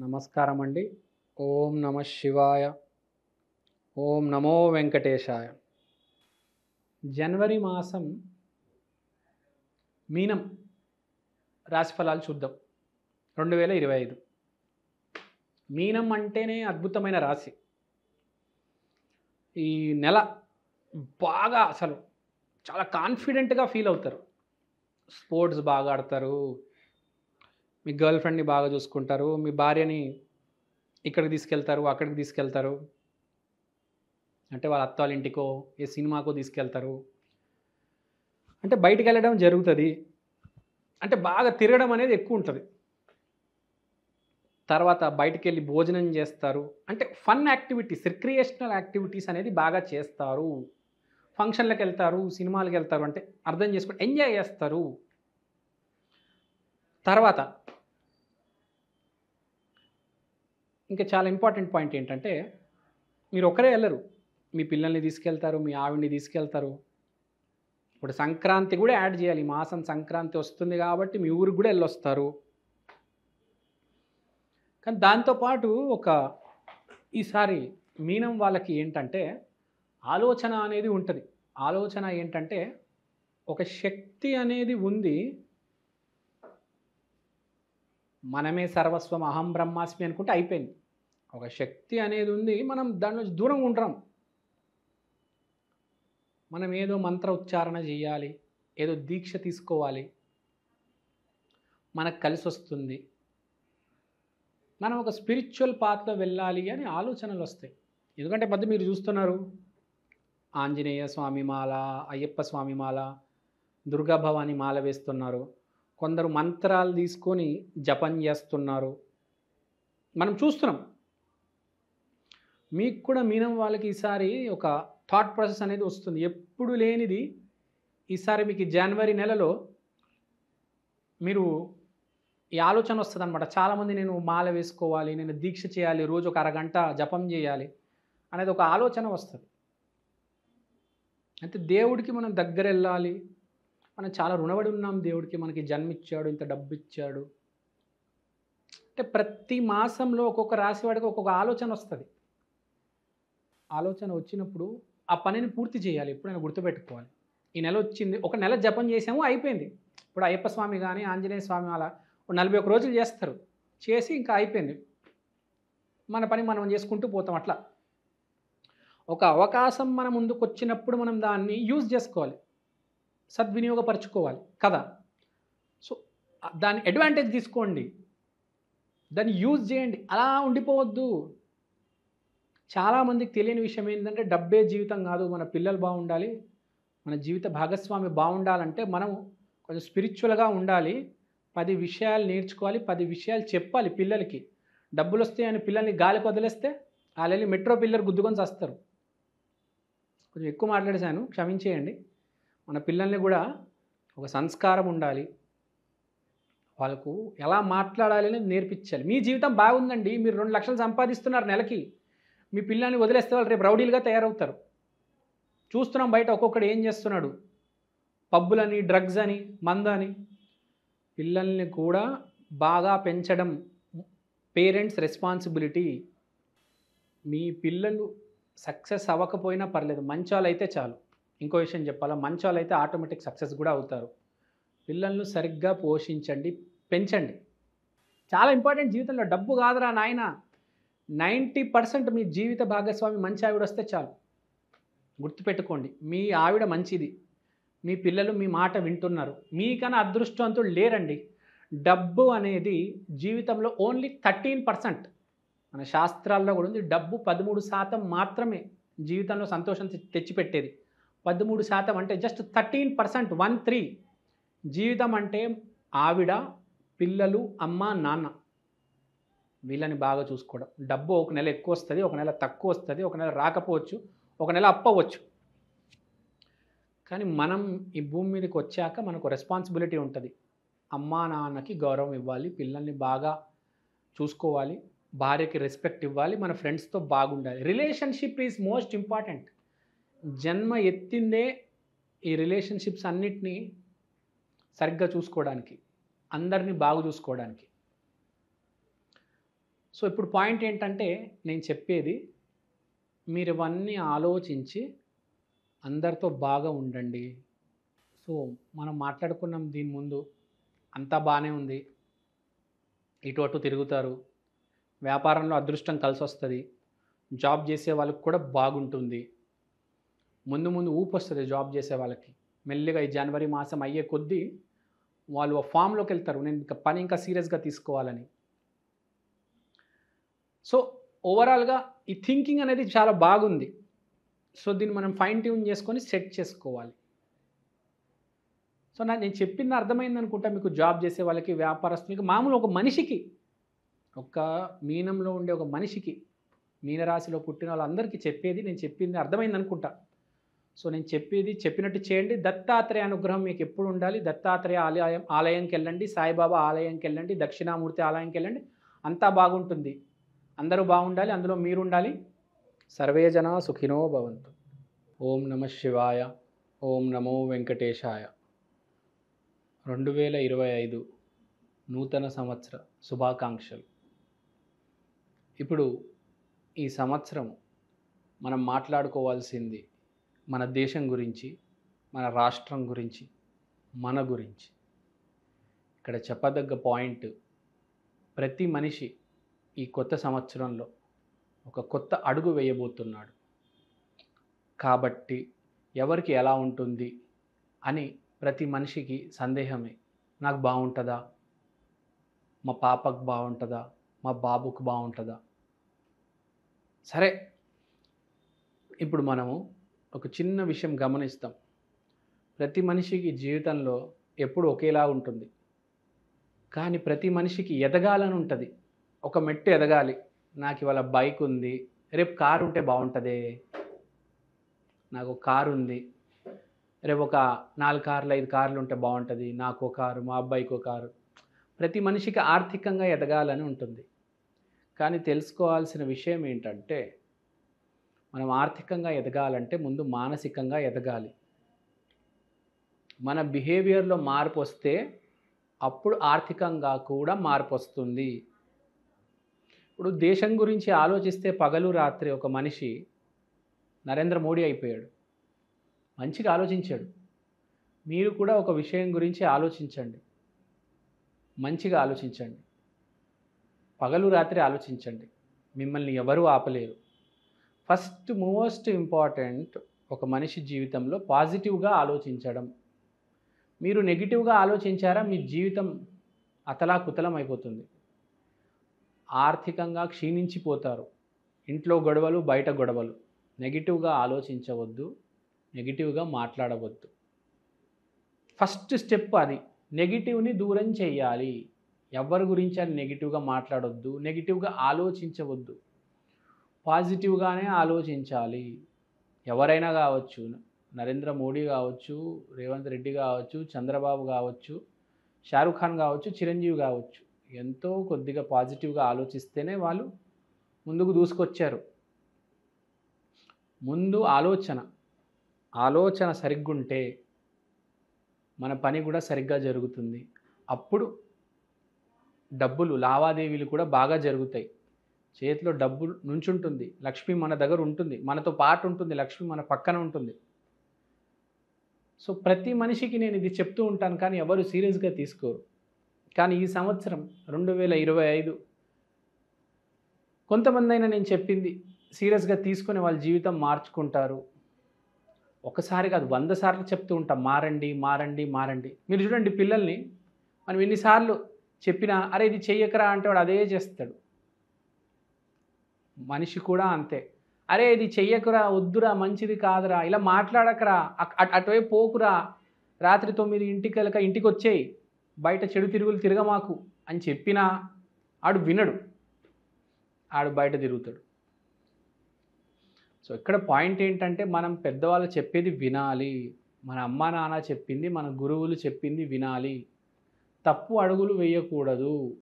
నమస్కారం అండి. ఓం నమ శివాయ. ఓం నమో వెంకటేశాయ. జనవరి మాసం మీనం రాశిఫలాలు చూద్దాం. 2025 మీనం అంటేనే అద్భుతమైన రాశి. ఈ నెల బాగా అసలు చాలా కాన్ఫిడెంట్గా ఫీల్ అవుతారు. స్పోర్ట్స్ బాగా ఆడతారు, మీ గర్ల్ ఫ్రెండ్ని బాగా చూసుకుంటారు, మీ భార్యని ఇక్కడికి తీసుకెళ్తారు, అక్కడికి తీసుకెళ్తారు, అంటే వాళ్ళ అత్త వాళ్ళ ఇంటికో ఏ సినిమాకో తీసుకెళ్తారు, అంటే బయటికి వెళ్ళడం జరుగుతుంది, అంటే బాగా తిరగడం అనేది ఎక్కువ ఉంటుంది. తర్వాత బయటికి వెళ్ళి భోజనం చేస్తారు, అంటే ఫన్ యాక్టివిటీస్, రిక్రియేషనల్ యాక్టివిటీస్ అనేది బాగా చేస్తారు. ఫంక్షన్లకు వెళ్తారు, సినిమాలకు వెళ్తారు, అంటే అర్థం చేసుకుని ఎంజాయ్ చేస్తారు. తర్వాత ఇంకా చాలా ఇంపార్టెంట్ పాయింట్ ఏంటంటే, మీరు ఒక్కరే వెళ్ళరు, మీ పిల్లల్ని తీసుకెళ్తారు, మీ ఆవిడ్ని తీసుకెళ్తారు. ఇప్పుడు సంక్రాంతి కూడా యాడ్ చేయాలి. ఈ మాసం సంక్రాంతి వస్తుంది కాబట్టి మీ ఊరికి కూడా వెళ్ళొస్తారు. కానీ దాంతోపాటు ఈసారి మీనం వాళ్ళకి ఏంటంటే ఆలోచన అనేది ఉంటుంది. ఆలోచన ఏంటంటే ఒక శక్తి అనేది ఉంది, మనమే సర్వస్వం అహం బ్రహ్మాస్మి అనుకుంటే అయిపోయింది. ఒక శక్తి అనేది ఉంది, మనం దాని నుంచి దూరంగా ఉంటాం. మనం ఏదో మంత్ర ఉచ్చారణ చేయాలి, ఏదో దీక్ష తీసుకోవాలి, మనకు కలిసి వస్తుంది, మనం ఒక స్పిరిచువల్ పాత్లో వెళ్ళాలి అని ఆలోచనలు వస్తాయి. ఎందుకంటే మధ్య మీరు చూస్తున్నారు, ఆంజనేయ స్వామి మాల, అయ్యప్ప స్వామి మాల, దుర్గా భవాని మాల వేస్తున్నారు, కొందరు మంత్రాలు తీసుకొని జపం చేస్తున్నారు, మనం చూస్తున్నాం. మీకు కూడా మీనం వాళ్ళకి ఈసారి ఒక థాట్ ప్రాసెస్ అనేది వస్తుంది, ఎప్పుడు లేనిది. ఈసారి మీకు జనవరి నెలలో మీరు ఈ ఆలోచన వస్తుంది అనమాట. చాలామంది నేను మాల వేసుకోవాలి, నేను దీక్ష చేయాలి, రోజు ఒక అరగంట జపం చేయాలి అనేది ఒక ఆలోచన వస్తుంది. అయితే దేవుడికి మనం దగ్గర వెళ్ళాలి, మనం చాలా రుణపడి ఉన్నాం దేవుడికి, మనకి జన్మిచ్చాడు, ఇంత డబ్బు ఇచ్చాడు. అంటే ప్రతి మాసంలో ఒక్కొక్క రాశి వాడికి ఒక్కొక్క ఆలోచన వస్తుంది. ఆలోచన వచ్చినప్పుడు ఆ పనిని పూర్తి చేయాలి, ఎప్పుడైనా గుర్తుపెట్టుకోవాలి. ఈ నెల వచ్చింది, ఒక నెల జపం చేసాము అయిపోయింది. ఇప్పుడు అయ్యప్ప స్వామి కానీ ఆంజనేయ స్వామి అలా 41 రోజులు చేస్తారు, చేసి ఇంకా అయిపోయింది, మన పని మనం చేసుకుంటూ పోతాం. అట్లా ఒక అవకాశం మన ముందుకు వచ్చినప్పుడు మనం దాన్ని యూజ్ చేసుకోవాలి, సద్వినియోగపరచుకోవాలి కదా. సో దాని అడ్వాంటేజ్ తీసుకోండి, దాన్ని యూజ్ చేయండి, అలా ఉండిపోవద్దు. చాలామందికి తెలియని విషయం ఏంటంటే డబ్బే జీవితం కాదు, మన పిల్లలు బాగుండాలి, మన జీవిత భాగస్వామి బాగుండాలంటే మనం కొంచెం స్పిరిచువల్గా ఉండాలి, 10 విషయాలు నేర్చుకోవాలి, 10 విషయాలు చెప్పాలి పిల్లలకి. డబ్బులు వస్తాయని పిల్లల్ని గాలికి వదిలేస్తే వాళ్ళు వెళ్ళి మెట్రో పిల్లలు గుద్దుకొని చేస్తారు. కొంచెం ఎక్కువ మాట్లాడేశాను, క్షమించేయండి. మన పిల్లల్ని కూడా ఒక సంస్కారం ఉండాలి, వాళ్ళకు ఎలా మాట్లాడాలి అనేది నేర్పించాలి. మీ జీవితం బాగుందండి, మీరు 2 లక్షలు సంపాదిస్తున్నారు నెలకి, మీ పిల్లల్ని వదిలేస్తే వాళ్ళు రేపు రౌడీలుగా తయారవుతారు. చూస్తున్నాం బయట ఒక్కొక్కడు ఏం చేస్తున్నాడు, పబ్బులని, డ్రగ్స్ అని, మందని. పిల్లల్ని కూడా బాగా పెంచడం పేరెంట్స్ రెస్పాన్సిబిలిటీ. మీ పిల్లలు సక్సెస్ అవ్వకపోయినా పర్లేదు, మంచోళ్ళు అయితే చాలు. ఇంకో విషయం చెప్పాలా, మంచోళ్ళు అయితే ఆటోమేటిక్ సక్సెస్ కూడా అవుతారు. పిల్లలను సరిగ్గా పోషించండి, పెంచండి. చాలా ఇంపార్టెంట్ జీవితంలో. డబ్బు కాదురా నాయన, 90% మీ జీవిత భాగస్వామి మంచి ఆవిడ వస్తే చాలు. గుర్తుపెట్టుకోండి, మీ ఆవిడ మంచిది, మీ పిల్లలు మీ మాట వింటున్నారు, మీకన్నా అదృష్టవంతులు లేరండి. డబ్బు అనేది జీవితంలో ఓన్లీ 13%. మన శాస్త్రాల్లో కూడా ఉంది, డబ్బు 13% మాత్రమే జీవితంలో సంతోషం తెచ్చిపెట్టేది. 13% అంటే జస్ట్ 13%, 13. జీవితం అంటే ఆవిడ, పిల్లలు, అమ్మ, నాన్న, వీళ్ళని బాగా చూసుకోవడం. డబ్బు ఒక నెల ఎక్కువ వస్తుంది, ఒక నెల తక్కువ వస్తుంది, ఒక నెల రాకపోవచ్చు, ఒక నెల అప్పవచ్చు. కానీ మనం ఈ భూమి మీదకి వచ్చాక మనకు రెస్పాన్సిబిలిటీ ఉంటుంది. అమ్మా నాన్నకి గౌరవం ఇవ్వాలి, పిల్లల్ని బాగా చూసుకోవాలి, భార్యకి రెస్పెక్ట్ ఇవ్వాలి, మన ఫ్రెండ్స్తో బాగుండాలి. Relationship is most important. జన్మ ఎత్తిందే ఈ రిలేషన్షిప్స్ అన్నిటినీ సరిగ్గా చూసుకోవడానికి, అందరినీ బాగా చూసుకోవడానికి. సో ఇప్పుడు పాయింట్ ఏంటంటే నేను చెప్పేది మీరు ఇవన్నీ ఆలోచించి అందరితో బాగా ఉండండి. సో మనం మాట్లాడుకున్నాం దీని ముందు అంతా బాగానే ఉంది. ఇటు అటు తిరుగుతారు. వ్యాపారంలో అదృష్టం కలిసొస్తది. జాబ్ చేసే వాళ్ళకి కూడా బాగుంటుంది. ముందు ముందు ఊపొస్తది జాబ్ చేసే వాళ్ళకి. మెల్లిగా ఈ జనవరి మాసం అయ్యే కొద్దీ వాళ్ళు ఆ ఫామ్‌లోకి వెళ్తారు. నేను ఇంకా పని ఇంకా సీరియస్‌గా తీసుకోవాలని. సో ఓవరాల్‌గా ఈ థింకింగ్ అనేది చాలా బాగుంది. సో దీన్ని మనం ఫైన్ ట్యూన్ చేసుకొని సెట్ చేసుకోవాలి. సో నేను చెప్పింది అర్థమైందనుకుంటా మీకు జాబ్ చేసే వాళ్ళకి, వ్యాపారస్తులకి, మామూలు ఒక మనిషికి, ఒక మీనంలో ఉండే ఒక మనిషికి, మీనరాశిలో పుట్టిన వాళ్ళందరికీ చెప్పేది నేను చెప్పింది అర్థమైందనుకుంటా. సో నేను చెప్పేది చెప్పినట్టు చేయండి. దత్తాత్రేయ అనుగ్రహం మీకు ఎప్పుడు ఉండాలి. దత్తాత్రేయ ఆలయంకి వెళ్ళండి, సాయిబాబా ఆలయంకి వెళ్ళండి, దక్షిణామూర్తి ఆలయంకి వెళ్ళండి. అంతా బాగుంటుంది. అందరూ బాగుండాలి, అందులో మీరు ఉండాలి. సర్వే జనా సుఖినో భవంతు. ఓం నమ శివాయ. ఓం నమో వెంకటేశాయ. 2025 నూతన సంవత్సర శుభాకాంక్షలు. ఇప్పుడు ఈ సంవత్సరం మనం మాట్లాడుకోవాల్సింది మన దేశం గురించి, మన రాష్ట్రం గురించి, మన గురించి. ఇక్కడ చెప్పదగ్గ పాయింట్, ప్రతి మనిషి ఈ కొత్త సంవత్సరంలో ఒక కొత్త అడుగు వేయబోతున్నాడు. కాబట్టి ఎవరికి ఎలా ఉంటుంది అని ప్రతి మనిషికి సందేహమే. నాకు బాగుంటుందా, మా పాపకు బాగుంటుందా, మా బాబుకు బాగుంటుందా? సరే, ఇప్పుడు మనము ఒక చిన్న విషయం గమనిస్తాం. ప్రతి మనిషికి జీవితంలో ఎప్పుడు ఒకేలా ఉంటుంది. కానీ ప్రతి మనిషికి ఎదగాలని ఉంటుంది. ఒక మెట్టు ఎదగాలి. నాకు ఇవాళ బైక్ ఉంది, రేపు కారు ఉంటే బాగుంటుందే. నాకు ఒక కారు ఉంది, రేపు ఒక 4 కార్లు 5 కార్లు ఉంటే బాగుంటుంది. నాకు ఒక కారు, మా అబ్బాయికి ఒక కారు. ప్రతి మనిషికి ఆర్థికంగా ఎదగాలని ఉంటుంది. కానీ తెలుసుకోవాల్సిన విషయం ఏంటంటే, మనం ఆర్థికంగా ఎదగాలంటే ముందు మానసికంగా ఎదగాలి. మన బిహేవియర్లో మార్పు వస్తే అప్పుడు ఆర్థికంగా కూడా మార్పు వస్తుంది. ఇప్పుడు దేశం గురించి ఆలోచిస్తే పగలు రాత్రి ఒక మనిషి నరేంద్ర మోడీ అయిపోయాడు. మంచిగా ఆలోచించాడు. మీరు కూడా ఒక విషయం గురించి ఆలోచించండి. మంచిగా ఆలోచించండి. పగలు రాత్రి ఆలోచించండి. మిమ్మల్ని ఎవరూ ఆపలేరు. ఫస్ట్ మోస్ట్ ఇంపార్టెంట్, ఒక మనిషి జీవితంలో పాజిటివ్గా ఆలోచించడం. మీరు నెగిటివ్గా ఆలోచించారా, మీ జీవితం అతలాకుతలం అయిపోతుంది. ఆర్థికంగా క్షీణించిపోతారు. ఇంట్లో గొడవలు, బయట గొడవలు. నెగిటివ్గా ఆలోచించవద్దు, నెగిటివ్గా మాట్లాడవద్దు. ఫస్ట్ స్టెప్ అది. నెగిటివ్ని దూరం చేయాలి. ఎవరి గురించి అని నెగిటివ్గా మాట్లాడొద్దు, నెగిటివ్గా ఆలోచించవద్దు. పాజిటివ్గానే ఆలోచించాలి. ఎవరైనా కావచ్చు, నరేంద్ర మోడీ కావచ్చు, రేవంత్ రెడ్డి కావచ్చు, చంద్రబాబు కావచ్చు, షారుఖ్ ఖాన్ కావచ్చు, చిరంజీవి కావచ్చు. ఎంతో కొద్దిగా పాజిటివ్గా ఆలోచిస్తేనే వాళ్ళు ముందుకు దూసుకొచ్చారు. ముందు ఆలోచన సరిగ్గుంటే మన పని కూడా సరిగ్గా జరుగుతుంది. అప్పుడు డబ్బులు లావాదేవీలు కూడా బాగా జరుగుతాయి. చేతిలో డబ్బు నుంచుంటుంది. లక్ష్మి మన దగ్గర ఉంటుంది, మనతో పాటు ఉంటుంది. లక్ష్మి మన పక్కన ఉంటుంది. సో ప్రతి మనిషికి నేను ఇది చెప్తూ ఉంటాను, కానీ ఎవరు సీరియస్గా తీసుకోరు. కానీ ఈ సంవత్సరం 2025 కొంతమంది అయినా నేను చెప్పింది సీరియస్గా తీసుకొని వాళ్ళ జీవితం మార్చుకుంటారు. ఒకసారి కాదు, 100 సార్లు చెప్తూ ఉంటాం, మారండి మారండి మారండి. మీరు చూడండి, పిల్లల్ని మనం ఎన్నిసార్లు చెప్పినా అరే ఇది చెయ్యకరా అంటే వాడు అదే చేస్తాడు. మనిషి కూడా అంతే. అరే ఇది చెయ్యకురా, వద్దురా, మంచిది కాదురా, ఇలా మాట్లాడకరా, అటువైపు పోకురా, రాత్రి 9 ఇంటికి వచ్చేయి, బయట చెడు తిరుగులు తిరగమాకు అని చెప్పినా ఆడు వినడు. ఆడు బయట తిరుగుతాడు. సో ఇక్కడ పాయింట్ ఏంటంటే, మనం పెద్దవాళ్ళు చెప్పేది వినాలి. మన అమ్మా నాన్న చెప్పింది, మన గురువులు చెప్పింది వినాలి. తప్పు అడుగులు వేయకూడదు.